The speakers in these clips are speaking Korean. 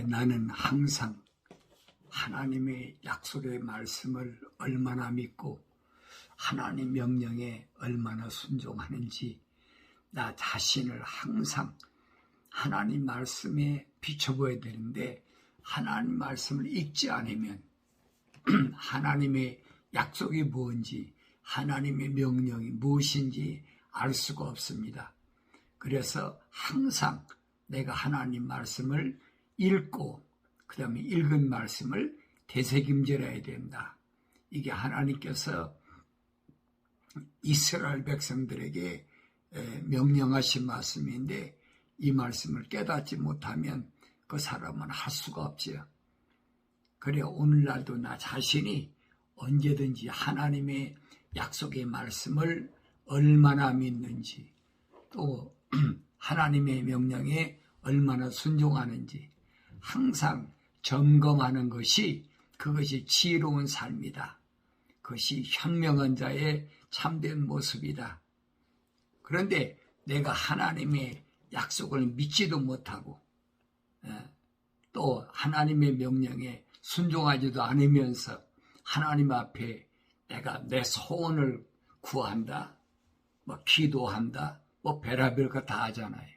나는 항상 하나님의 약속의 말씀을 얼마나 믿고 하나님 명령에 얼마나 순종하는지 나 자신을 항상 하나님 말씀에 비춰보아야 되는데, 하나님 말씀을 읽지 않으면 하나님의 약속이 뭔지, 하나님의 명령이 무엇인지 알 수가 없습니다. 그래서 항상 내가 하나님 말씀을 읽고 그 다음에 읽은 말씀을 되새김질해야 된다. 이게 하나님께서 이스라엘 백성들에게 명령하신 말씀인데, 이 말씀을 깨닫지 못하면 그 사람은 할 수가 없지요. 그래 오늘날도 나 자신이 언제든지 하나님의 약속의 말씀을 얼마나 믿는지, 또 하나님의 명령에 얼마나 순종하는지 항상 점검하는 것이, 그것이 지혜로운 삶이다. 그것이 현명한 자의 참된 모습이다. 그런데 내가 하나님의 약속을 믿지도 못하고 또 하나님의 명령에 순종하지도 않으면서 하나님 앞에 내가 내 소원을 구한다, 기도한다, 별의별 거 다 하잖아요.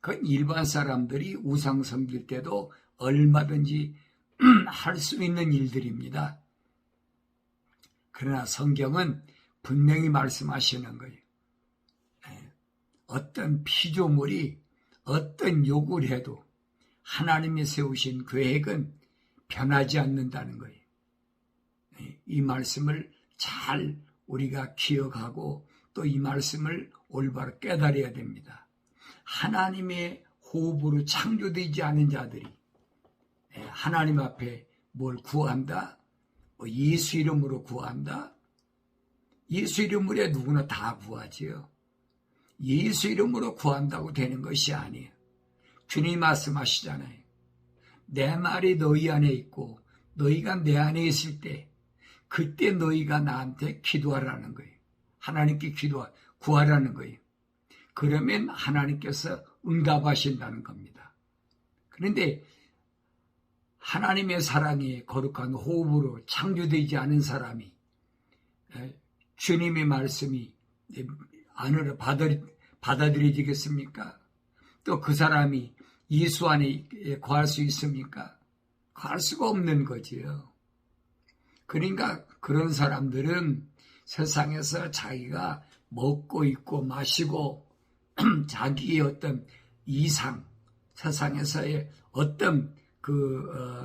그건 일반 사람들이 우상 섬길 때도 얼마든지 할 수 있는 일들입니다. 그러나 성경은 분명히 말씀하시는 거예요. 어떤 피조물이 어떤 요구를 해도 하나님이 세우신 계획은 변하지 않는다는 거예요. 이 말씀을 잘 우리가 기억하고 또 이 말씀을 올바로 깨달아야 됩니다. 하나님의 호흡으로 창조되지 않은 자들이 하나님 앞에 뭘 구한다? 예수 이름으로 구한다? 예수 이름으로 누구나 다 구하지요. 예수 이름으로 구한다고 되는 것이 아니에요. 주님 말씀하시잖아요. 내 말이 너희 안에 있고 너희가 내 안에 있을 때 그때 너희가 나한테 기도하라는 거예요. 하나님께 구하라는 거예요. 그러면 하나님께서 응답하신다는 겁니다. 그런데 하나님의 사랑이 거룩한 호흡으로 창조되지 않은 사람이 주님의 말씀이 안으로 받아들여지겠습니까? 또 그 사람이 예수 안에 거할 수 있습니까? 거할 수가 없는 거지요. 그러니까 그런 사람들은 세상에서 자기가 먹고 입고 마시고 자기의 어떤 이상, 세상에서의 어떤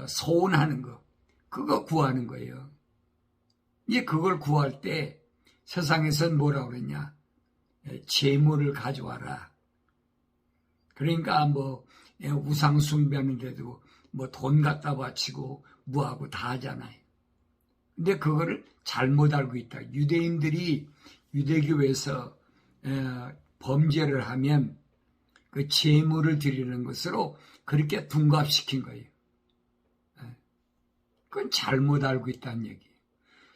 소원하는 거, 그거 구하는 거예요. 이제 그걸 구할 때 세상에서는 뭐라고 그러냐? 재물을 가져와라. 그러니까 우상 숭배하는데도 돈 갖다 바치고 뭐하고 다 하잖아요. 근데 그거를 잘못 알고 있다. 유대인들이 유대교에서 범죄를 하면 그 재물을 드리는 것으로 그렇게 둔갑시킨 거예요. 그건 잘못 알고 있다는 얘기예요.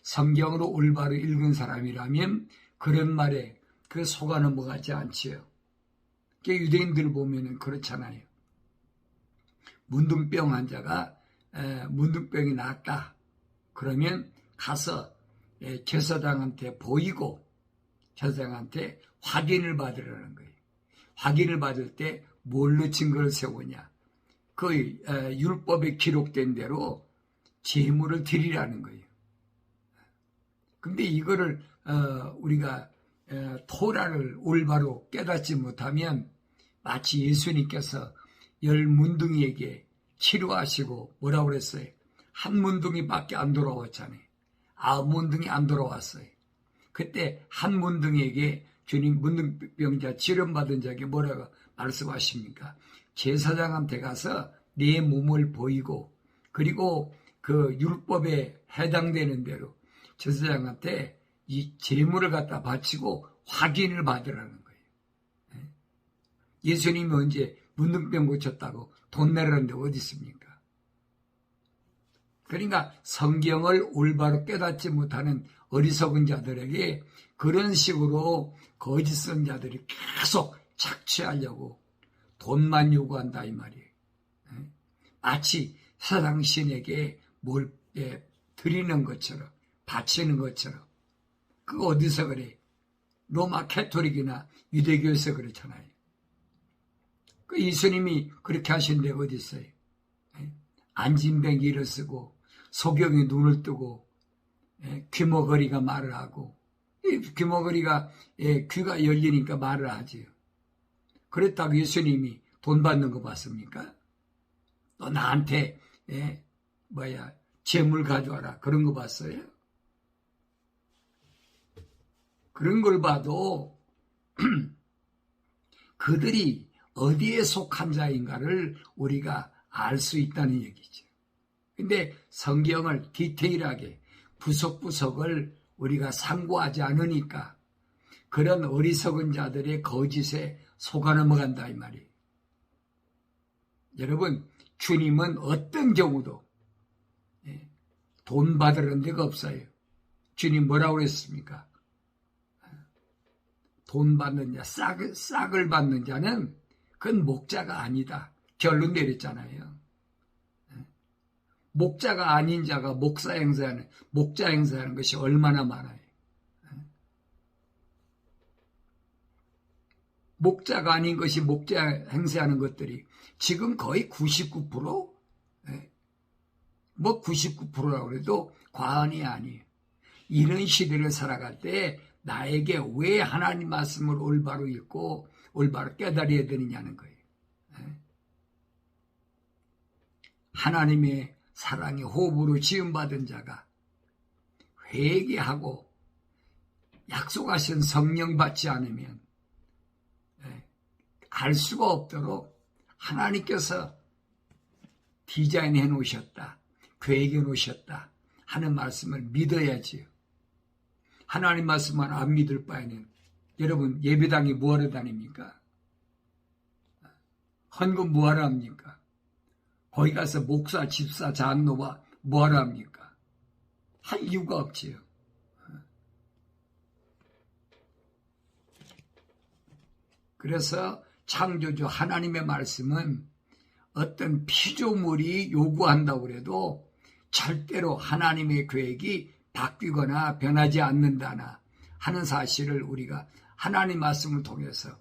성경으로 올바로 읽은 사람이라면 그런 말에 그 속아 넘어가지 않지요. 유대인들 보면은 그렇잖아요. 문둥병 환자가 문둥병이 낫다. 그러면 가서 제사장한테 보이고 제사장한테 확인을 받으라는 거예요. 확인을 받을 때 뭘로 증거를 세우냐? 그 율법에 기록된 대로 제물을 드리라는 거예요. 근데 이거를 우리가 토라를 올바로 깨닫지 못하면 마치 예수님께서 10 문둥이에게 치료하시고 뭐라고 그랬어요? 한 문둥이밖에 안 돌아왔잖아요. 9 문둥이 안 돌아왔어요. 그때 한 문둥이에게 주님 문둥병자 치료받은 자에게 뭐라고 말씀하십니까? 제사장한테 가서 내 몸을 보이고 그리고 그 율법에 해당되는 대로 제사장한테 이 제물을 갖다 바치고 확인을 받으라는 거예요. 예수님이 언제 문둥병 고쳤다고 돈 내라는데 어디 있습니까? 그러니까 성경을 올바로 깨닫지 못하는 어리석은 자들에게 그런 식으로 거짓 선자들이 계속 착취하려고 돈만 요구한다 이 말이에요. 마치 세상신에게 뭘 드리는 것처럼, 바치는 것처럼. 그거 어디서 그래? 로마 캐토릭이나 유대교에서 그렇잖아요. 그 예수님이 그렇게 하신 데가 어디 있어요? 안진뱅이 일어서고 소경이 눈을 뜨고 귀머거리가 말을 하고, 귀머거리가 귀가 열리니까 말을 하지요. 그랬다고 예수님이 돈 받는 거 봤습니까? 너 나한테 재물 가져와라 그런 거 봤어요? 그런 걸 봐도 그들이 어디에 속한 자인가를 우리가 알 수 있다는 얘기죠. 근데 성경을 디테일하게 부석부석을 우리가 상고하지 않으니까 그런 어리석은 자들의 거짓에 속아 넘어간다 이 말이에요. 여러분, 주님은 어떤 경우도 돈 받으는 데가 없어요. 주님 뭐라고 그랬습니까? 돈 받는 자, 싹을 받는 자는 그건 목자가 아니다. 결론 내렸잖아요. 목자가 아닌 자가 목자 행사하는 것이 얼마나 많아요. 목자가 아닌 것이 목자 행세하는 것들이 지금 거의 99%? 뭐 99%라고 해도 과언이 아니에요. 이런 시대를 살아갈 때 나에게 왜 하나님 말씀을 올바로 읽고 올바로 깨달아야 되느냐는 거예요. 하나님의 사랑의 호흡으로 지음받은 자가 회개하고 약속하신 성령 받지 않으면 알 수가 없도록 하나님께서 디자인해 놓으셨다, 계획해 놓으셨다 하는 말씀을 믿어야지요. 하나님 말씀만 안 믿을 바에는 여러분 예배당에 뭐하러 다닙니까? 헌금 뭐하러 합니까? 거기 가서 목사, 집사, 장로와 뭐하러 합니까? 할 이유가 없지요. 그래서 창조주 하나님의 말씀은 어떤 피조물이 요구한다고 해도 절대로 하나님의 계획이 바뀌거나 변하지 않는다나 하는 사실을 우리가 하나님 말씀을 통해서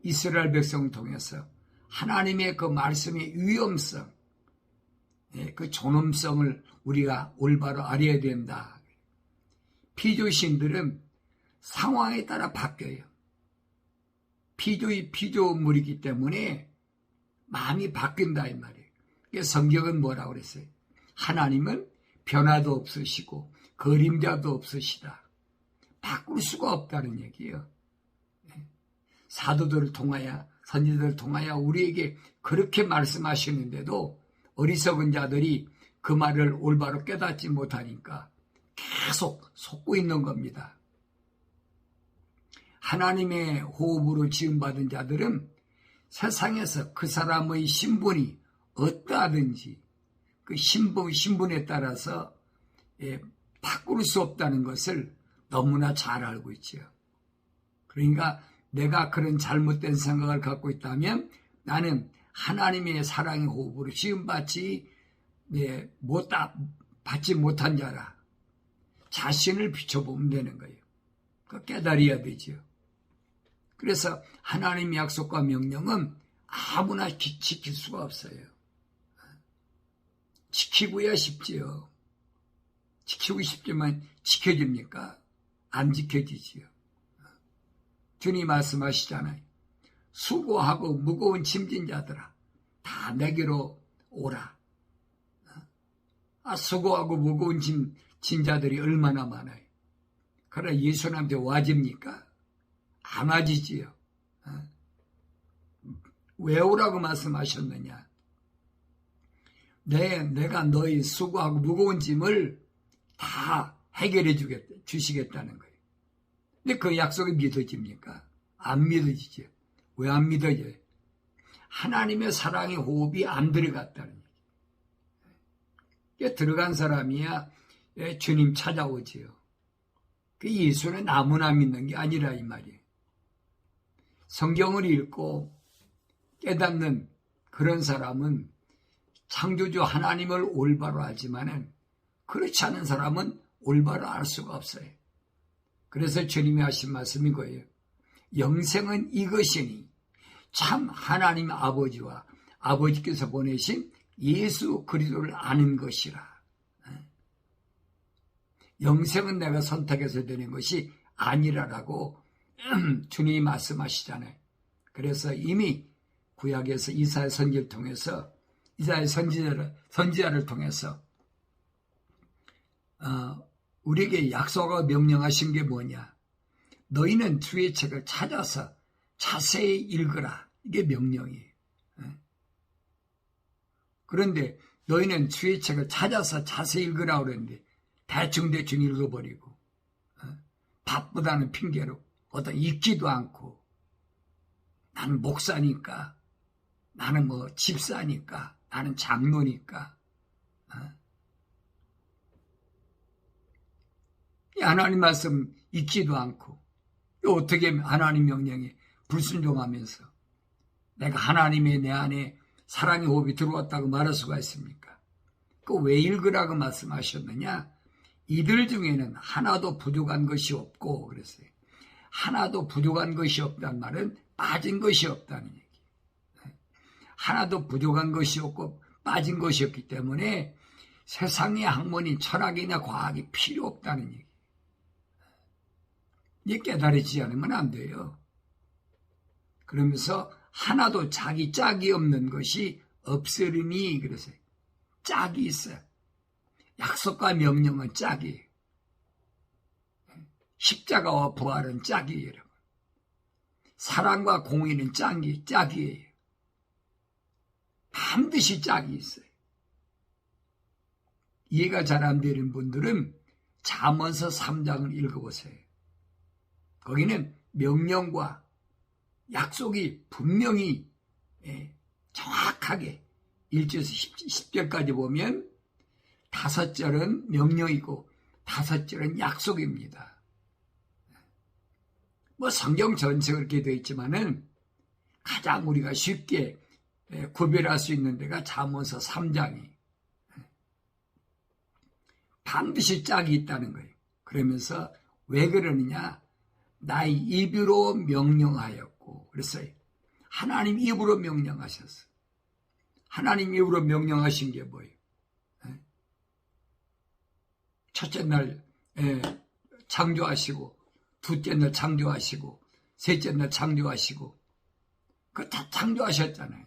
이스라엘 백성을 통해서 하나님의 그 말씀의 위엄성, 그 존엄성을 우리가 올바로 알아야 된다. 피조신들은 상황에 따라 바뀌어요. 피조물이기 때문에 마음이 바뀐다 이 말이에요. 성경은 뭐라고 그랬어요? 하나님은 변화도 없으시고 그림자도 없으시다. 바꿀 수가 없다는 얘기예요. 사도들을 통하여 선지자들을 통하여 우리에게 그렇게 말씀하시는데도 어리석은 자들이 그 말을 올바로 깨닫지 못하니까 계속 속고 있는 겁니다. 하나님의 호흡으로 지음받은 자들은 세상에서 그 사람의 신분이 어떠하든지 그 신분에 따라서 바꿀 수 없다는 것을 너무나 잘 알고 있죠. 그러니까 내가 그런 잘못된 생각을 갖고 있다면 나는 하나님의 사랑의 호흡으로 지음받지 못한 자라. 자신을 비춰보면 되는 거예요. 그 깨달아야 되죠. 그래서 하나님의 약속과 명령은 아무나 지킬 수가 없어요. 지키고야 싶지요. 지키고 싶지만 지켜집니까? 안 지켜지지요. 주님 말씀하시잖아요. 수고하고 무거운 짐진 자들아 다 내게로 오라. 수고하고 무거운 짐진 자들이 얼마나 많아요. 그러나 예수님한테 와집니까? 안 와지지요. 왜 오라고 말씀하셨느냐? 내가 너희 수고하고 무거운 짐을 다 해결해 주시겠다는 거예요. 근데 그 약속이 믿어집니까? 안 믿어지죠. 왜 안 믿어져요? 하나님의 사랑의 호흡이 안 들어갔다는 얘기예요. 들어간 사람이야 주님 찾아오지요. 그 예수는 아무나 믿는 게 아니라 이 말이에요. 성경을 읽고 깨닫는 그런 사람은 창조주 하나님을 올바로 알지만은 그렇지 않은 사람은 올바로 알 수가 없어요. 그래서 주님이 하신 말씀이 거예요. 영생은 이것이니 참 하나님 아버지와 아버지께서 보내신 예수 그리스도를 아는 것이라. 영생은 내가 선택해서 되는 것이 아니라라고 주님이 말씀하시잖아요. 그래서 이미 구약에서 이사야 선지자를 통해서 이사야 선지자를 통해서 우리에게 약속하고 명령하신 게 뭐냐? 너희는 주의 책을 찾아서 자세히 읽으라. 이게 명령이에요. 그런데 너희는 주의 책을 찾아서 자세히 읽으라 그랬는데 대충 읽어버리고 바쁘다는 핑계로 어떤 읽지도 않고 나는 목사니까 나는 뭐 집사니까 나는 장로니까 하나님 말씀 읽지도 않고 어떻게 하나님 명령에 불순종하면서 내가 하나님의 내 안에 사랑의 호흡이 들어왔다고 말할 수가 있습니까? 그 왜 읽으라고 말씀하셨느냐? 이들 중에는 하나도 부족한 것이 없고 그랬어요. 하나도 부족한 것이 없다는 말은 빠진 것이 없다는 얘기. 하나도 부족한 것이 없고 빠진 것이 없기 때문에 세상의 학문인 철학이나 과학이 필요 없다는 얘기. 이게 깨달아지지 않으면 안 돼요. 그러면서 하나도 자기 짝이 없는 것이 없으리니 그래서 짝이 있어요. 약속과 명령은 짝이에요. 십자가와 부활은 짝이에요. 여러분. 사랑과 공의는 짝이에요. 반드시 짝이 있어요. 이해가 잘 안 되는 분들은 잠언서 3장을 읽어보세요. 거기는 명령과 약속이 분명히 정확하게 1절에서 10절까지 보면 5절은 명령이고 5절은 약속입니다. 뭐 성경 전체가 그렇게 되어 있지만은 가장 우리가 쉽게 구별할 수 있는 데가 잠언서 3장이 반드시 짝이 있다는 거예요. 그러면서 왜 그러느냐? 나의 입으로 명령하였고 그랬어요. 하나님 입으로 명령하셨어. 하나님 입으로 명령하신 게 뭐예요? 첫째 날 창조하시고 둘째 날 창조하시고 셋째 날 창조하시고 그거 다 창조하셨잖아요.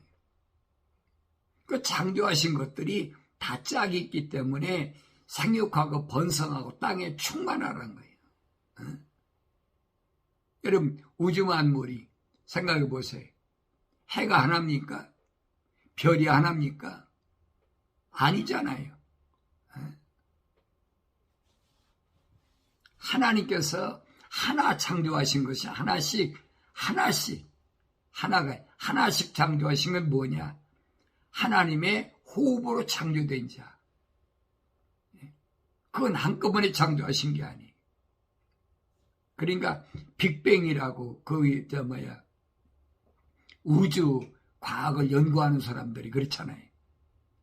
그 창조하신 것들이 다 짝이 있기 때문에 생육하고 번성하고 땅에 충만하라는 거예요. 여러분 우주 만물이 생각해 보세요. 해가 하나입니까? 별이 하나입니까? 아니잖아요. 하나님께서 하나 창조하신 것이 하나씩 창조하신 건 뭐냐? 하나님의 호흡으로 창조된 자. 그건 한꺼번에 창조하신 게 아니에요. 그러니까 빅뱅이라고 우주 과학을 연구하는 사람들이 그렇잖아요.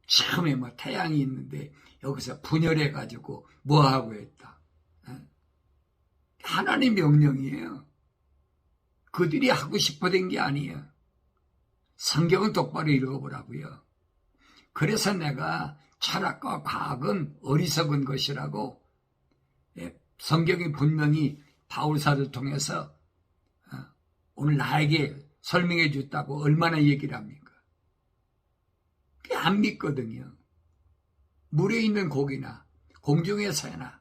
처음에 뭐 태양이 있는데 여기서 분열해 가지고 뭐하고 했다. 하나님 명령이에요. 그들이 하고 싶어 된 게 아니에요. 성경은 똑바로 읽어보라고요. 그래서 내가 철학과 과학은 어리석은 것이라고 성경이 분명히 바울사를 통해서 오늘 나에게 설명해 줬다고 얼마나 얘기를 합니까? 안 믿거든요. 물에 있는 고기나 공중의 새나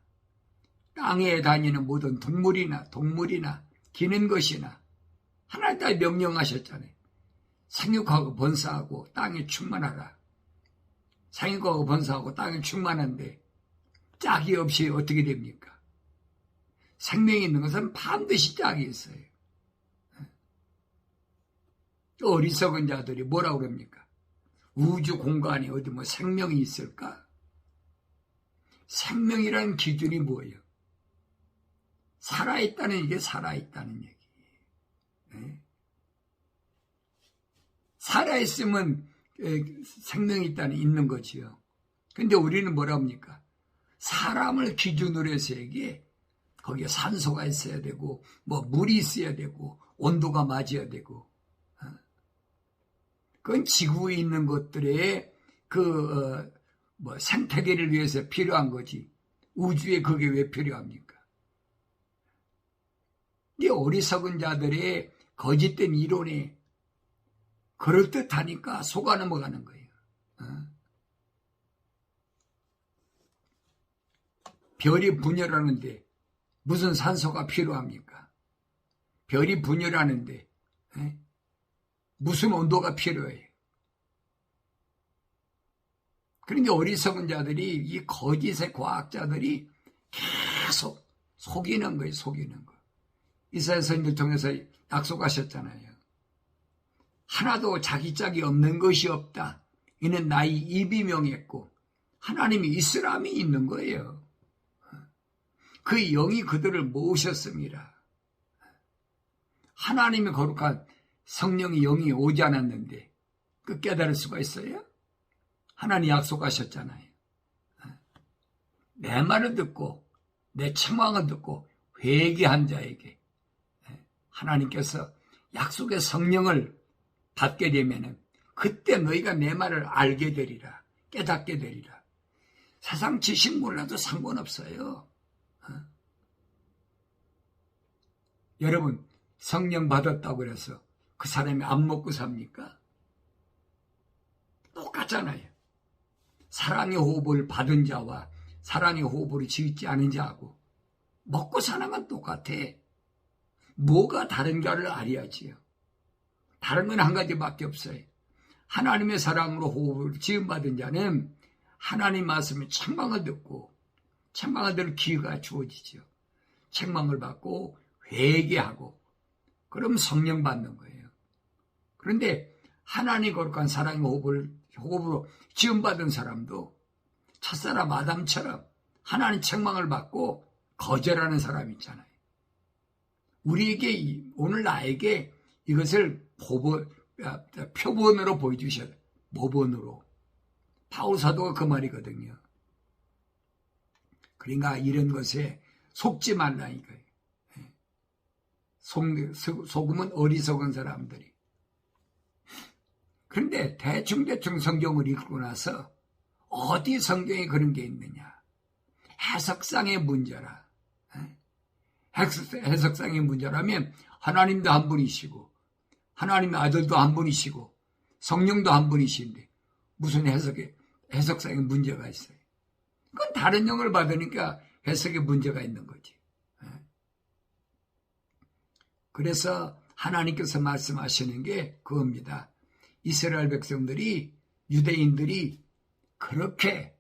땅에 다니는 모든 동물이나 기는 것이나 하나님 다 명령하셨잖아요. 생육하고 번성하고 땅에 충만하라. 생육하고 번성하고 땅에 충만한데 짝이 없이 어떻게 됩니까? 생명이 있는 것은 반드시 짝이 있어요. 어리석은 자들이 뭐라고 그럽니까? 우주 공간에 어디 뭐 생명이 있을까? 생명이라는 기준이 뭐예요? 살아있다는 이게 살아있다는 얘기. 살아있으면 생명이 있는 거지요. 근데 우리는 뭐라 합니까? 사람을 기준으로 해서 얘기해. 거기에 산소가 있어야 되고, 뭐 물이 있어야 되고, 온도가 맞아야 되고. 그건 지구에 있는 것들의 생태계를 위해서 필요한 거지. 우주에 그게 왜 필요합니까? 이 어리석은 자들의 거짓된 이론에 그럴듯하니까 속아 넘어가는 거예요. 별이 분열하는데 무슨 산소가 필요합니까? 별이 분열하는데 무슨 온도가 필요해요? 그런데 어리석은 자들이, 이 거짓의 과학자들이 계속 속이는 거예요, 속이는 거. 이사야 선지를 통해서 약속하셨잖아요. 하나도 자기 짝이 없는 것이 없다. 이는 나의 입이 명했고, 하나님이 있으람이 있는 거예요. 그 영이 그들을 모으셨습니다. 하나님의 거룩한 성령의 영이 오지 않았는데 그 깨달을 수가 있어요? 하나님 약속하셨잖아요. 내 말을 듣고 내 책망을 듣고 회개한 자에게 하나님께서 약속의 성령을 받게 되면 그때 너희가 내 말을 알게 되리라. 깨닫게 되리라. 세상 지식 몰라도 상관없어요. 여러분, 성령 받았다고 해서 그 사람이 안 먹고 삽니까? 똑같잖아요. 사랑의 호흡을 받은 자와 사랑의 호흡을 지지 않은 자하고 먹고 사는 건 똑같아. 뭐가 다른가를 알아야지요. 다른 건 한 가지밖에 없어요. 하나님의 사랑으로 호흡을 지음받은 자는 하나님 말씀의 책망을 듣고 책망을 들을 기회가 주어지죠. 책망을 받고 회개하고 그럼 성령 받는 거예요. 그런데 하나님 거룩한 사랑의 호흡으로 지음받은 사람도 첫사람 아담처럼 하나님 책망을 받고 거절하는 사람이 있잖아요. 우리에게 오늘 나에게 이것을 표본으로 보여주셔야 돼요. 모본으로. 바울 사도가 그 말이거든요. 그러니까 이런 것에 속지 말라니까요. 속으면 어리석은 사람들이. 그런데 대충 성경을 읽고 나서 어디 성경에 그런 게 있느냐. 해석상의 문제라. 해석상의 문제라면 하나님도 한 분이시고 하나님의 아들도 한 분이시고 성령도 한 분이신데 무슨 해석상의 문제가 있어요. 그건 다른 영을 받으니까 해석에 문제가 있는 거지. 그래서 하나님께서 말씀하시는 게 그겁니다. 이스라엘 백성들이, 유대인들이 그렇게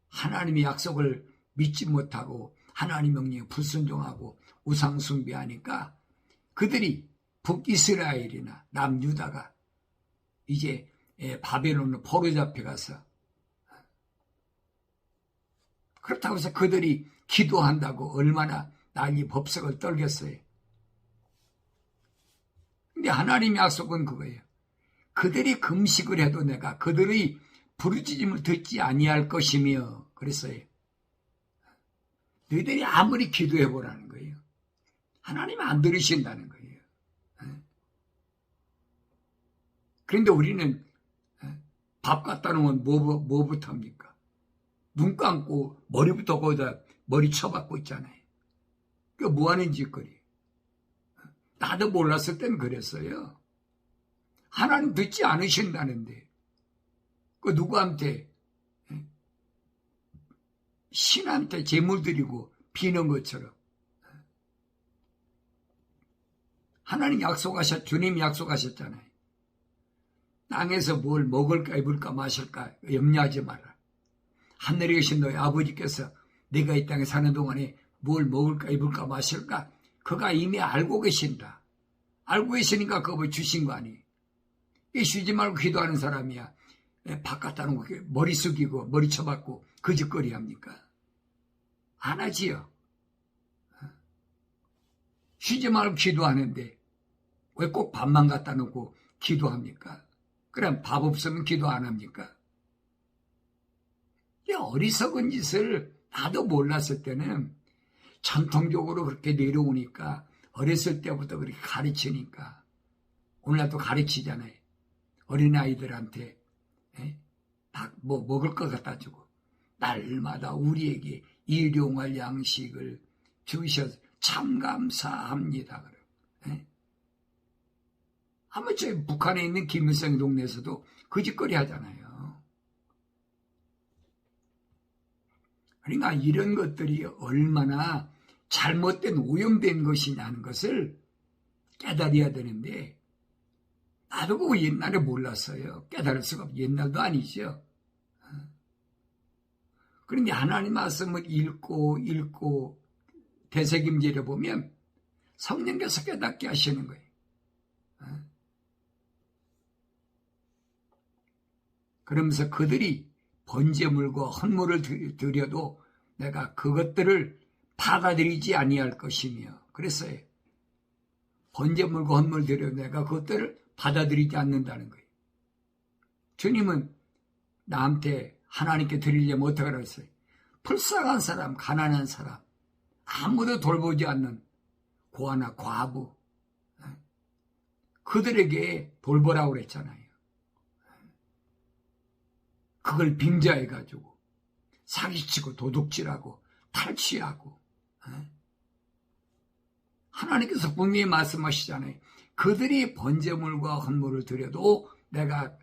하나님의 약속을 믿지 못하고 하나님 명령에 불순종하고 우상 숭배하니까 그들이 북이스라엘이나 남유다가 이제 바벨론으로 포로 잡혀가서 그렇다고 해서 그들이 기도한다고 얼마나 난리 법석을 떨겠어요. 근데 하나님의 약속은 그거예요. 그들이 금식을 해도 내가 그들의 부르짖음을 듣지 아니할 것이며 그랬어요. 너희들이 아무리 기도해보라는 거예요. 하나님 안 들으신다는 거예요. 그런데 우리는 밥 갖다 놓으면 뭐부터 합니까? 눈 감고 머리부터 거기다 머리 쳐박고 있잖아요. 그게 뭐 하는 짓거리? 나도 몰랐을 땐 그랬어요. 하나님 듣지 않으신다는데 그 누구한테 신한테 제물 드리고 비는 것처럼 하나님 주님 약속하셨잖아요. 땅에서 뭘 먹을까 입을까 마실까 염려하지 마라. 하늘에 계신 너희 아버지께서 네가 이 땅에 사는 동안에 뭘 먹을까 입을까 마실까 그가 이미 알고 계신다. 알고 계시니까 그거 주신 거 아니에요. 쉬지 말고 기도하는 사람이야. 밥 갖다 놓고 머리 숙이고 머리 쳐박고 거짓거리 합니까? 안 하지요. 쉬지 말고 기도하는데 왜 꼭 밥만 갖다 놓고 기도합니까? 그럼 밥 없으면 기도 안 합니까? 이 어리석은 짓을 나도 몰랐을 때는 전통적으로 그렇게 내려오니까 어렸을 때부터 그렇게 가르치니까 오늘날도 가르치잖아요. 어린아이들한테 뭐 먹을 것 갖다 주고 날마다 우리에게 일용할 양식을 주셔서 참 감사합니다. 아마 저희 북한에 있는 김일성 동네에서도 그 짓거리 하잖아요. 그러니까 이런 것들이 얼마나 잘못된 오염된 것이냐는 것을 깨달아야 되는데 나도 그거 옛날에 몰랐어요. 깨달을 수가 없어요. 옛날도 아니죠. 그런데 하나님 말씀을 읽고 되새김질해 보면 성령께서 깨닫게 하시는 거예요. 그러면서 그들이 번제물과 헌물을 드려도 내가 그것들을 받아들이지 아니할 것이며 그랬어요. 번제물과 헌물을 드려도 내가 그것들을 받아들이지 않는다는 거예요. 주님은 나한테 하나님께 드리려면 어떻게 그랬어요? 불쌍한 사람, 가난한 사람, 아무도 돌보지 않는 고아나 과부 그들에게 돌보라고 그랬잖아요. 그걸 빙자해가지고 사기치고 도둑질하고 탈취하고 하나님께서 분명히 말씀하시잖아요. 그들이 번제물과 헌물을 드려도 내가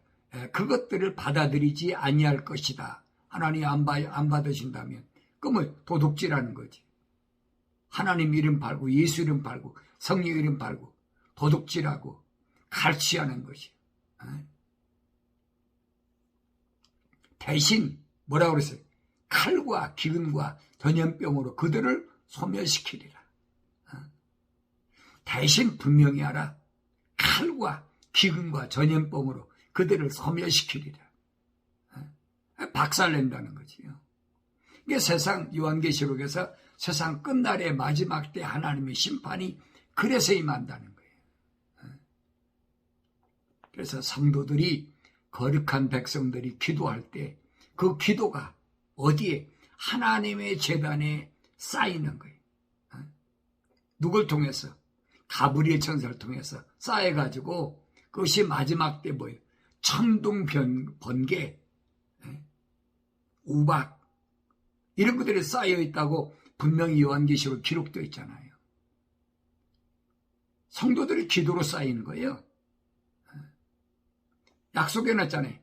그것들을 받아들이지 아니할 것이다. 하나님이 안 받으신다면 그러면 도둑질하는 거지. 하나님 이름 팔고 예수 이름 팔고 성령 이름 팔고 도둑질하고 갈취하는 것이. 대신 뭐라고 그랬어요? 칼과 기근과 전염병으로 그들을 소멸시키리라. 대신 분명히 알아. 칼과 기근과 전염병으로 그들을 소멸시키리라. 박살낸다는 거지요. 이게 세상 요한계시록에서 세상 끝날의 마지막 때 하나님의 심판이 그래서 임한다는 거예요. 그래서 성도들이 거룩한 백성들이 기도할 때 그 기도가 어디에? 하나님의 제단에 쌓이는 거예요. 누굴 통해서? 가브리엘 천사를 통해서 쌓여가지고 그것이 마지막 때 뭐예요? 천둥, 번개, 우박 이런 것들이 쌓여있다고 분명히 요한계시록 기록되어 있잖아요. 성도들이 기도로 쌓이는 거예요. 약속해놨잖아요.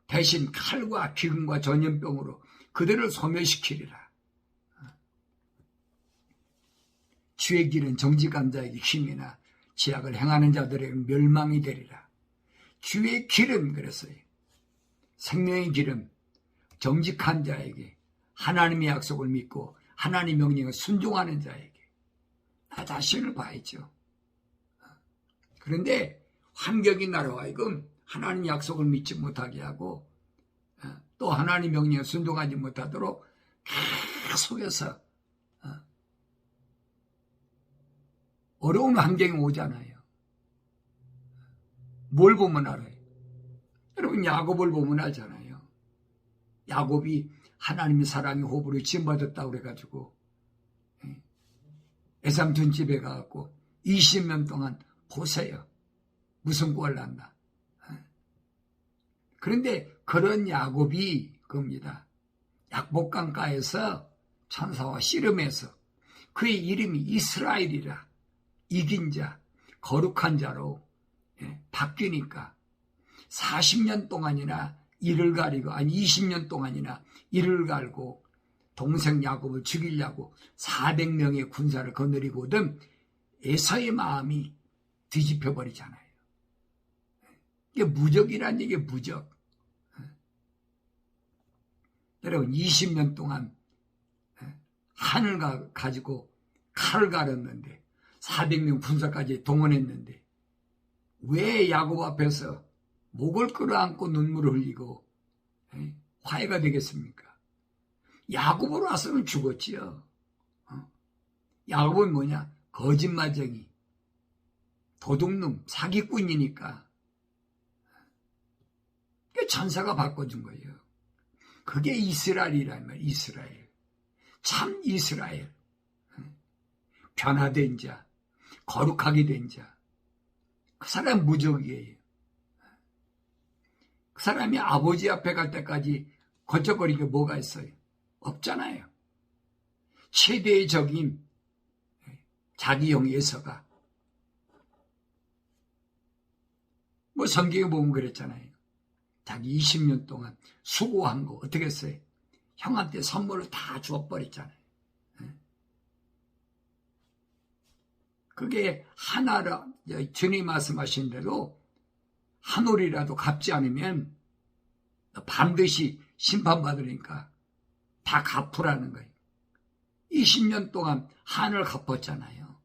대신 칼과 기근과 전염병으로 그들을 소멸시키리라. 주의 길은 정직한 자에게 힘이나 지약을 행하는 자들에게 멸망이 되리라. 주의 길은 그랬어요. 생명의 길은 정직한 자에게 하나님의 약속을 믿고 하나님의 명령을 순종하는 자에게 나 자신을 봐야죠. 그런데 환경이 나로 하여금 하나님 약속을 믿지 못하게 하고 또 하나님 명령에 순종하지 못하도록 계속해서 어려운 환경이 오잖아요. 뭘 보면 알아요? 여러분 야곱을 보면 알잖아요. 야곱이 하나님의 사랑의 호흡으로 지음받았다고 그래가지고 애삼촌 집에 가갖고 20년 동안 보세요. 무슨 꼴 난다. 그런데 그런 야곱이 겁니다. 약복강가에서 천사와 씨름해서 그의 이름이 이스라엘이라 이긴 자, 거룩한 자로 바뀌니까 40년 동안이나 이를 가리고 20년 동안이나 이를 갈고 동생 야곱을 죽이려고 400명의 군사를 거느리고든 에서의 마음이 뒤집혀 버리잖아요. 이게 무적이란 얘기예요. 무적. 여러분 20년 동안 한을 가지고 칼을 갈았는데 400명 군사까지 동원했는데 왜 야곱 앞에서 목을 끌어안고 눈물을 흘리고 화해가 되겠습니까? 야곱으로 왔으면 죽었지요. 야곱은 뭐냐? 거짓말쟁이, 도둑놈, 사기꾼이니까. 천사가 바꿔준 거예요. 그게 이스라엘이란 말이에요. 이스라엘. 참 이스라엘. 변화된 자, 거룩하게 된 자. 그 사람 무적이에요. 그 사람이 아버지 앞에 갈 때까지 거적거린 게 뭐가 있어요? 없잖아요. 최대의 적인 자기 형 예서가 뭐 성경에 보면 그랬잖아요. 자기 20년 동안 수고한 거 어떻게 했어요? 형한테 선물을 다 주어버렸잖아요. 그게 하나라, 주님 말씀하신 대로 한 올이라도 갚지 않으면 반드시 심판받으니까 다 갚으라는 거예요. 20년 동안 한을 갚았잖아요.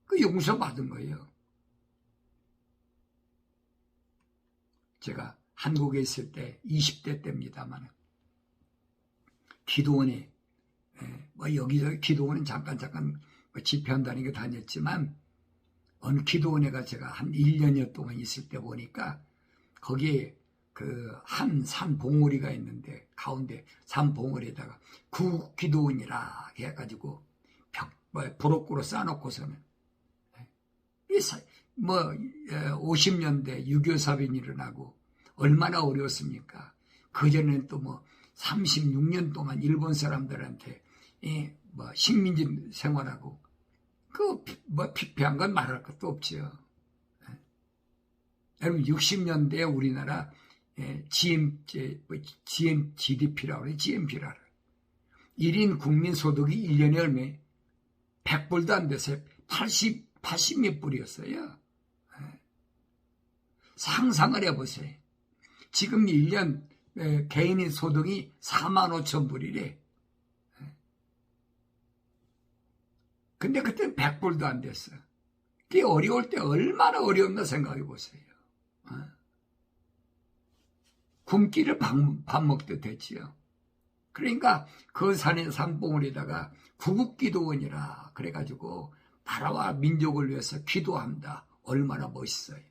그 용서받은 거예요. 제가 한국에 있을 때 20대 때입니다만 기도원에 뭐 여기저기 기도원은 잠깐 집회한다는 게 다녔지만 어느 기도원에가 제가 한 1년여 동안 있을 때 보니까 거기에 그 한 산 봉우리가 있는데 가운데 산 봉우리에다가 구기도원이라 해가지고 브로커로 쌓아놓고서는 뭐 50년대 6.25 사변이 일어나고 얼마나 어려웠습니까? 그전에는 또 뭐 36년 동안 일본 사람들한테 뭐 식민지 생활하고 그 뭐 피폐한 건 말할 것도 없죠. 여러분 60년대에 우리나라 GDP라고 그래요. GNP라고 그래요. 1인 국민 소득이 1년에 얼마에 100불도 안 돼서 80몇 불이었어요. 상상을 해보세요. 지금 1년 개인의 소득이 4만 5천 불이래. 근데 그때 100불도 안 됐어. 그게 어려울 때 얼마나 어려웠나 생각해 보세요. 굶기를 밥 먹듯 했지요. 그러니까 그 산의 산봉우리에다가 구국기도원이라 그래가지고 나라와 민족을 위해서 기도한다. 얼마나 멋있어요.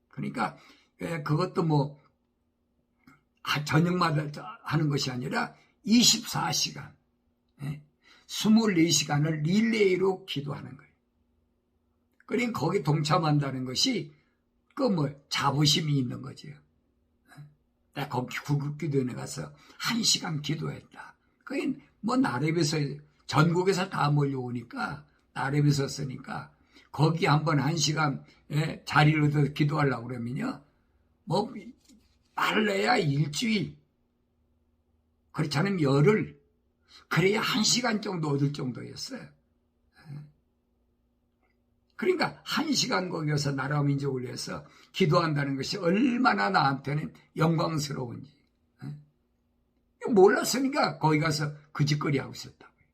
그러니까 그것도 뭐 저녁마다 하는 것이 아니라 24시간 24시간을 릴레이로 기도하는 거예요. 그러니까 거기 동참한다는 것이 그 뭐 자부심이 있는 거죠. 내가 거기 구국기도원에 가서 1시간 기도했다. 그게 뭐 나라에서 전국에서 다 몰려오니까 나라에서 쓰니까 거기 한번 1시간 자리를 얻어 기도하려고 그러면요. 뭐 빨래야 일주일 그렇지 않으면 열흘 그래야 1시간 정도 얻을 정도였어요. 그러니까 1시간 거기서 나라와 민족을 위해서 기도한다는 것이 얼마나 나한테는 영광스러운지 몰랐으니까 거기 가서 그 짓거리 하고 있었다고요.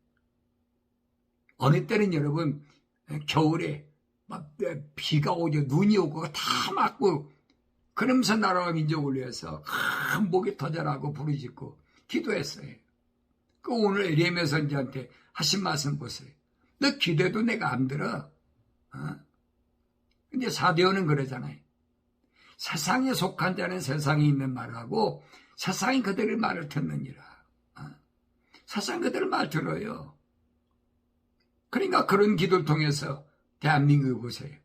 어느 때는 여러분 겨울에 막 비가 오죠. 눈이 오고 다 맞고 그러면서 나라와 민족을 위해서 큰 목이 터져라고 부르짖고 기도했어요. 그 오늘 에레미야 선지자한테 하신 말씀 보세요. 너 기도해도 내가 안 들어. 근데 사도요는 그러잖아요. 세상에 속한 자는 세상에 있는 말을 하고 세상이 그들의 말을 듣느니라. 세상 그들의 말 들어요. 그러니까 그런 기도를 통해서 대한민국을 보세요.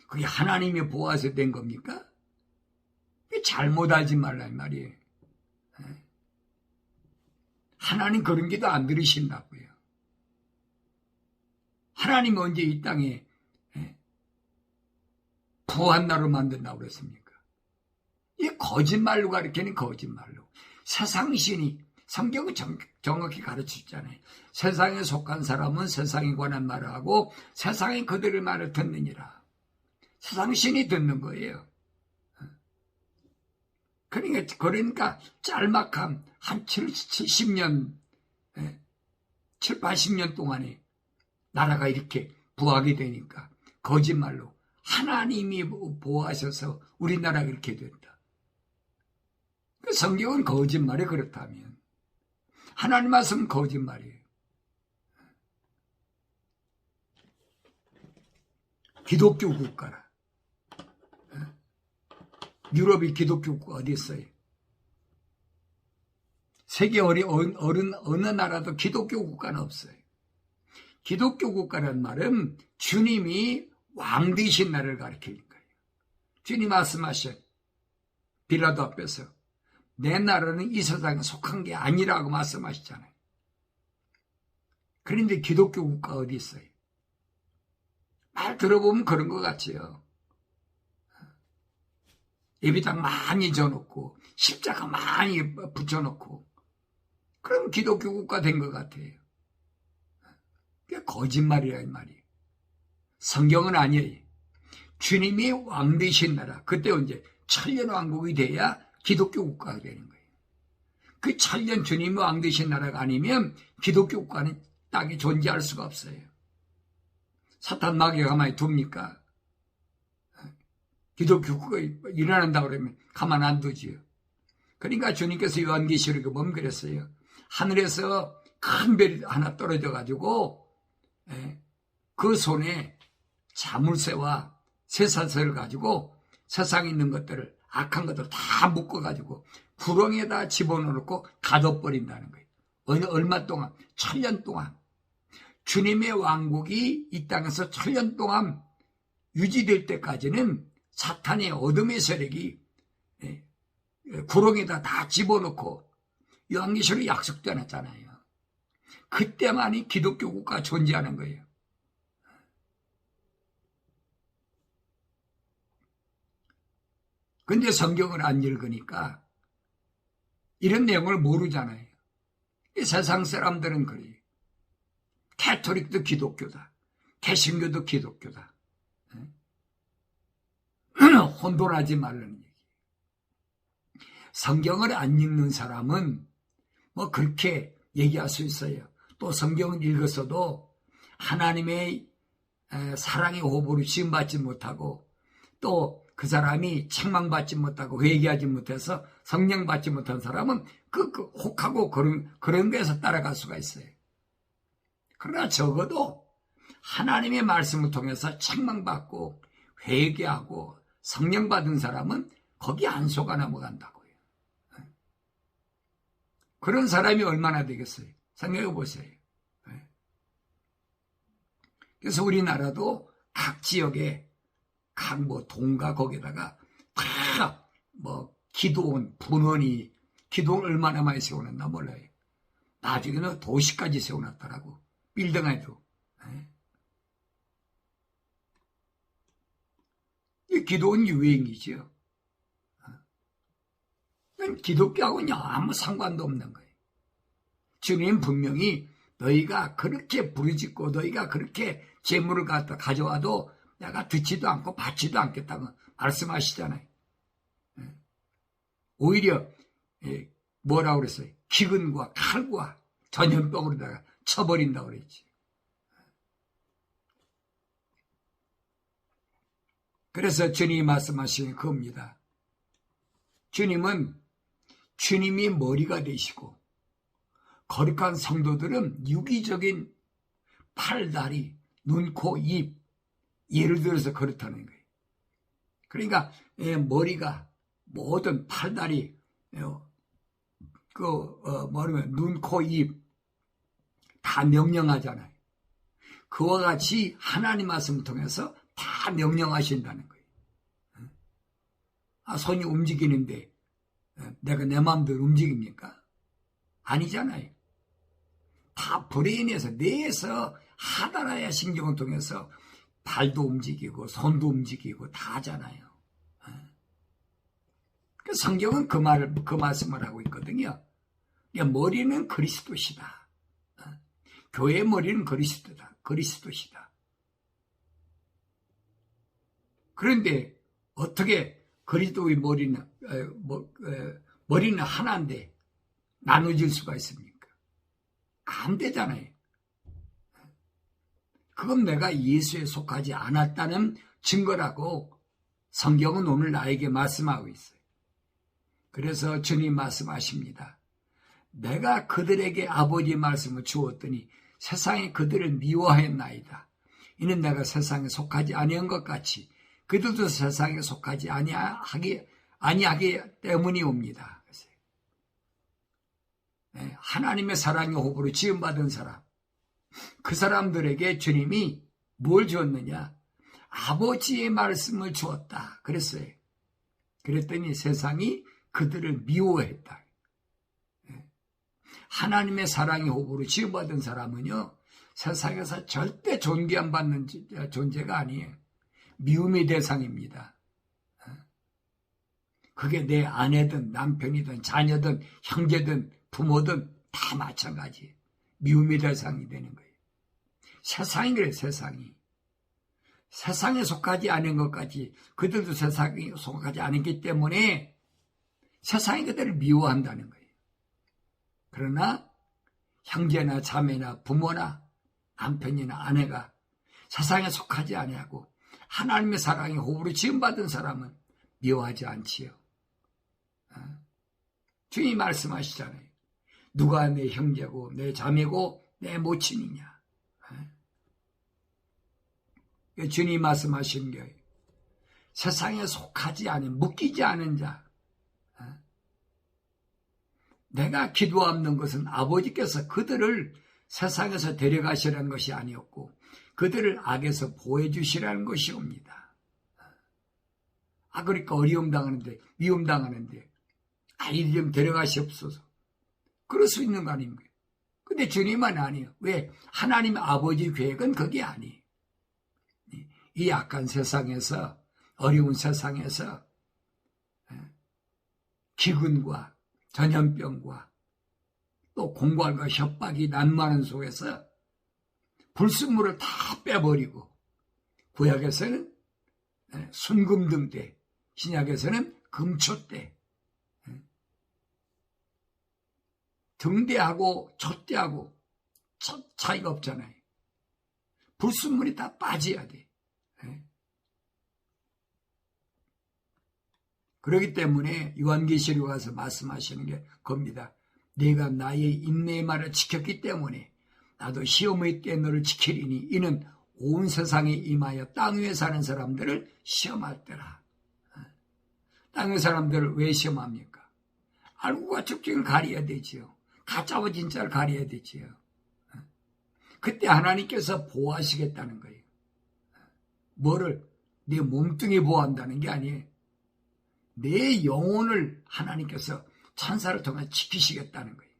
그게 하나님의 보아서 된 겁니까? 잘못 알지 말란 말이에요. 하나님 그런 기도 안 들으신다고요. 하나님이 언제 이 땅에 부한 나라로 만든다고 그랬습니까? 이 거짓말로 가르치는 거짓말로. 세상신이 성경은 정확히 가르치잖아요. 세상에 속한 사람은 세상에 관한 말을 하고 세상에 그들의 말을 듣느니라. 세상신이 듣는 거예요. 그러니까 짤막한 한 70년, 7, 80년 동안에 나라가 이렇게 부하게 되니까 거짓말로 하나님이 보호하셔서 우리나라가 이렇게 됐다. 그 성경은 거짓말이 그렇다면 하나님 말씀은 거짓말이에요. 기독교 국가라. 유럽이 기독교 국가 어디 있어요? 세계 어느 나라도 기독교 국가는 없어요. 기독교 국가란 말은 주님이 왕 되신 나라를 가리키는 거예요. 주님 말씀하신 빌라도 앞에서 내 나라는 이 세상에 속한 게 아니라고 말씀하시잖아요. 그런데 기독교 국가 어디 있어요? 말 들어보면 그런 것 같지요. 예배당 많이 져놓고 십자가 많이 붙여놓고 그럼 기독교 국가 된 것 같아요. 그게 거짓말이라 이 말이에요. 성경은 아니에요. 주님이 왕 되신 나라, 그때 이제 천년왕국이 돼야 기독교 국가가 되는 거예요. 그 천년 주님이 왕 되신 나라가 아니면 기독교 국가는 땅에 존재할 수가 없어요. 사탄 마귀가 가만히 둡니까? 기독교 국가가 일어난다고 그러면 가만 안 두지요. 그러니까 주님께서 요한계시록에 보면 그랬어요. 하늘에서 큰 별이 하나 떨어져가지고 그 손에 자물쇠와 쇠사슬을 가지고 세상에 있는 것들을 악한 것들을 다 묶어가지고 구렁에다 집어넣고 가둬버린다는 거예요. 얼마 동안? 1000년 동안. 주님의 왕국이 이 땅에서 1000년 동안 유지될 때까지는 사탄의 어둠의 세력이 구렁에다 다 집어넣고 요한계시록에 약속도 안 했잖아요. 그때만이 기독교 국가가 존재하는 거예요. 근데 성경을 안 읽으니까 이런 내용을 모르잖아요. 이 세상 사람들은 그래요. 캐토릭도 기독교다. 개신교도 기독교다. 혼돈하지 말라는 얘기. 성경을 안 읽는 사람은 뭐 그렇게 얘기할 수 있어요. 또 성경을 읽었어도 하나님의 사랑의 호흡으로 지음받지 못하고 또 그 사람이 책망받지 못하고 회개하지 못해서 성령 받지 못한 사람은 혹하고 그런 데서 따라갈 수가 있어요. 그러나 적어도 하나님의 말씀을 통해서 책망받고 회개하고 성령 받은 사람은 거기 안 속아 넘어간다고요. 그런 사람이 얼마나 되겠어요? 생각해 보세요. 그래서 우리나라도 각 지역에 각 동가 거기다가 다 기도원, 분원이 기도원 얼마나 많이 세워놨나 몰라요. 나중에는 도시까지 세워놨더라고. 빌딩에도. 이 기도원 유행이죠. 기독교하고는 아무 상관도 없는 거예요. 주님 분명히 너희가 그렇게 부르짖고 너희가 그렇게 재물을 갖다 가져와도 내가 듣지도 않고 받지도 않겠다고 말씀하시잖아요. 오히려 뭐라고 그랬어요? 기근과 칼과 전염병으로다가 쳐버린다고 그랬지. 그래서 주님이 말씀하시는 겁니다. 주님은 주님이 머리가 되시고 거룩한 성도들은 유기적인 팔, 다리, 눈, 코, 입 예를 들어서 그렇다는 거예요. 그러니까 머리가 모든 팔, 다리 눈, 코, 입 다 명령하잖아요. 그와 같이 하나님 말씀을 통해서 다 명령하신다는 거예요. 손이 움직이는데 내가 내 마음대로 움직입니까? 아니잖아요. 다 브레인에서 뇌에서 하다라야 신경을 통해서 발도 움직이고 손도 움직이고 다 하잖아요. 성경은 그 말씀을 하고 있거든요. 머리는 그리스도시다. 교회의 머리는 그리스도시다. 그런데 어떻게 그리스도의 머리는 하나인데 나눠질 수가 있습니까? 안 되잖아요. 그건 내가 예수에 속하지 않았다는 증거라고 성경은 오늘 나에게 말씀하고 있어요. 그래서 주님 말씀하십니다. 내가 그들에게 아버지의 말씀을 주었더니 세상에 그들을 미워하였나이다. 이는 내가 세상에 속하지 아니한 것 같이 그들도 세상에 속하지 아니하기 때문이옵니다. 하나님의 사랑의 호흡으로 지음받은 사람, 그 사람들에게 주님이 뭘 주었느냐? 아버지의 말씀을 주었다 그랬어요. 그랬더니 세상이 그들을 미워했다. 하나님의 사랑의 호흡으로 지음받은 사람은요, 세상에서 절대 존귀 안 받는 존재가 아니에요. 미움의 대상입니다. 그게 내 아내든 남편이든 자녀든 형제든 부모든 다 마찬가지예요. 미움의 대상이 되는 거예요. 세상이 그래요. 세상이. 세상에 속하지 않은 것까지 그들도 세상에 속하지 않았기 때문에 세상이 그들을 미워한다는 거예요. 그러나 형제나 자매나 부모나 남편이나 아내가 세상에 속하지 아니하고 하나님의 사랑의 호흡으로 지음받은 사람은 미워하지 않지요. 주님이 말씀하시잖아요. 누가 내 형제고 내 자매고 내 모친이냐. 주님이 말씀하신 게 세상에 속하지 않은, 묶이지 않은 자. 내가 기도하는 것은 아버지께서 그들을 세상에서 데려가시라는 것이 아니었고 그들을 악에서 보호해주시라는 것이옵니다. 그러니까 어려움 당하는데, 미움 당하는데 이리 좀 데려가시옵소서. 그럴 수 있는 거 아닙니까? 근데 주님은 아니에요. 왜? 하나님 아버지 계획은 그게 아니에요. 이 약한 세상에서, 어려운 세상에서 기근과 전염병과 또 공갈과 협박이 난무하는 속에서 불순물을 다 빼버리고, 구약에서는 순금등대, 신약에서는 금초대, 등대하고 촛대하고 차이가 없잖아요. 불순물이 다 빠져야 돼. 그렇기 때문에 요한계시록 가서 말씀하시는 게 겁니다. 내가 나의 인내의 말을 지켰기 때문에 나도 시험의 때 너를 지키리니 이는 온 세상에 임하여 땅 위에 사는 사람들을 시험할 때라. 땅 위에 사람들을 왜 시험합니까? 알고가 적증을 가려야 되지요. 가짜와 진짜를 가려야 되지요. 그때 하나님께서 보호하시겠다는 거예요. 뭐를? 내 몸뚱이 보호한다는 게 아니에요. 내 영혼을 하나님께서 천사를 통해 지키시겠다는 거예요.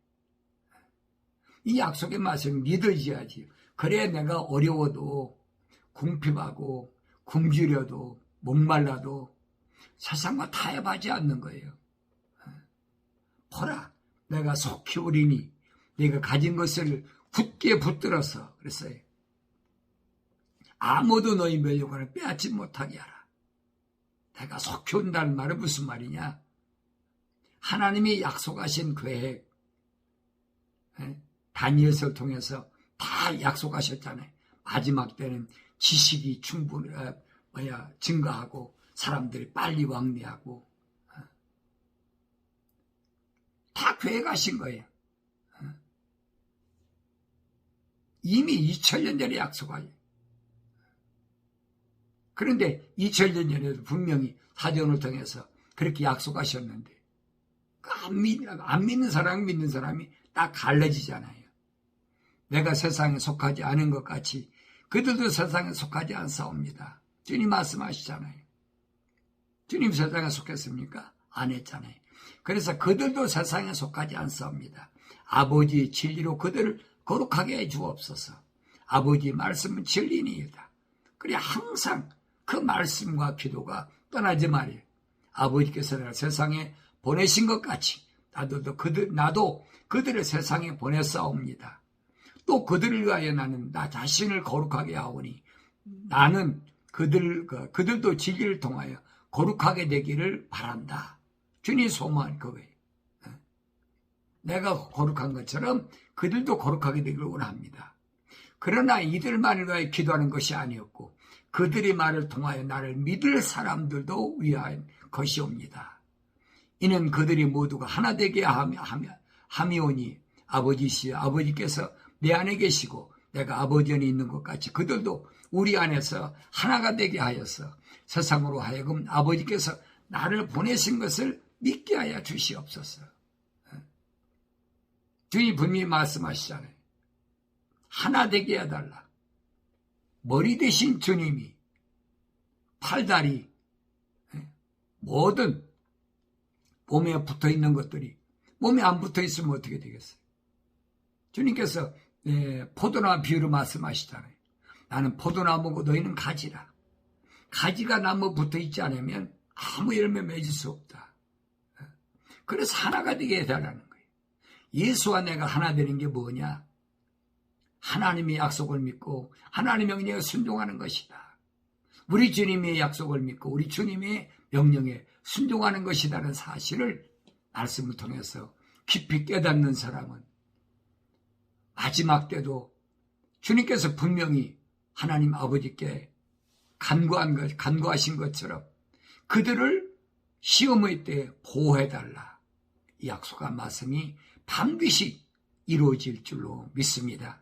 이 약속의 말씀을 믿어야지. 그래야 내가 어려워도, 궁핍하고 굶주려도 목말라도 세상과 타협하지 않는 거예요. 보라, 내가 속히 오리니 내가 가진 것을 굳게 붙들어서, 그랬어요. 아무도 너희 멸류관을 빼앗지 못하게 하라. 내가 속히 온다는 말은 무슨 말이냐? 하나님이 약속하신 계획, 다니엘서를 통해서 다 약속하셨잖아요. 마지막 때는 지식이 증가하고 사람들이 빨리 왕래하고 다 계획하신 거예요. 이미 2000년 전에 약속하요. 그런데 2000년 전에도 분명히 사전을 통해서 그렇게 약속하셨는데 안 믿는 사람, 믿는 사람이 딱 갈라지잖아요. 내가 세상에 속하지 않은 것 같이 그들도 세상에 속하지 않사옵니다. 주님 말씀하시잖아요. 주님 세상에 속했습니까? 안 했잖아요. 그래서 그들도 세상에 속하지 않사옵니다. 아버지의 진리로 그들을 거룩하게 해 주옵소서. 아버지의 말씀은 진리니이다. 그래 항상 그 말씀과 기도가 떠나지 말이에요. 아버지께서 내가 세상에 보내신 것 같이 나도 그들을 세상에 보냈사옵니다. 또 그들을 위하여 나는 나 자신을 거룩하게 하오니 나는 그들도 진리를 통하여 거룩하게 되기를 바란다. 주님 소망은 그거예요. 내가 거룩한 것처럼 그들도 거룩하게 되기를 원합니다. 그러나 이들만을 위하여 기도하는 것이 아니었고 그들의 말을 통하여 나를 믿을 사람들도 위한 것이옵니다. 이는 그들이 모두가 하나 되게 함이오니 아버지께서 내 안에 계시고 내가 아버지 안에 있는 것 같이 그들도 우리 안에서 하나가 되게 하여서 세상으로 하여금 아버지께서 나를 보내신 것을 믿게 하여 주시옵소서. 주님 분명히 말씀하시잖아요. 하나 되게 해달라. 머리 대신 주님이 팔다리 모든 몸에 붙어있는 것들이 몸에 안 붙어있으면 어떻게 되겠어요? 주님께서 포도나무 비유로 말씀하시잖아요. 나는 포도나무고 너희는 가지라. 가지가 나무 붙어있지 않으면 아무 열매 맺을 수 없다. 그래서 하나가 되게 해달라는 거예요. 예수와 내가 하나 되는 게 뭐냐? 하나님의 약속을 믿고 하나님의 명령에 순종하는 것이다. 우리 주님의 약속을 믿고 우리 주님의 명령에 순종하는 것이라는 사실을 말씀을 통해서 깊이 깨닫는 사람은 마지막 때도 주님께서 분명히 하나님 아버지께 간구하신 것처럼 그들을 시험의 때에 보호해달라. 이 약속한 말씀이 반드시 이루어질 줄로 믿습니다.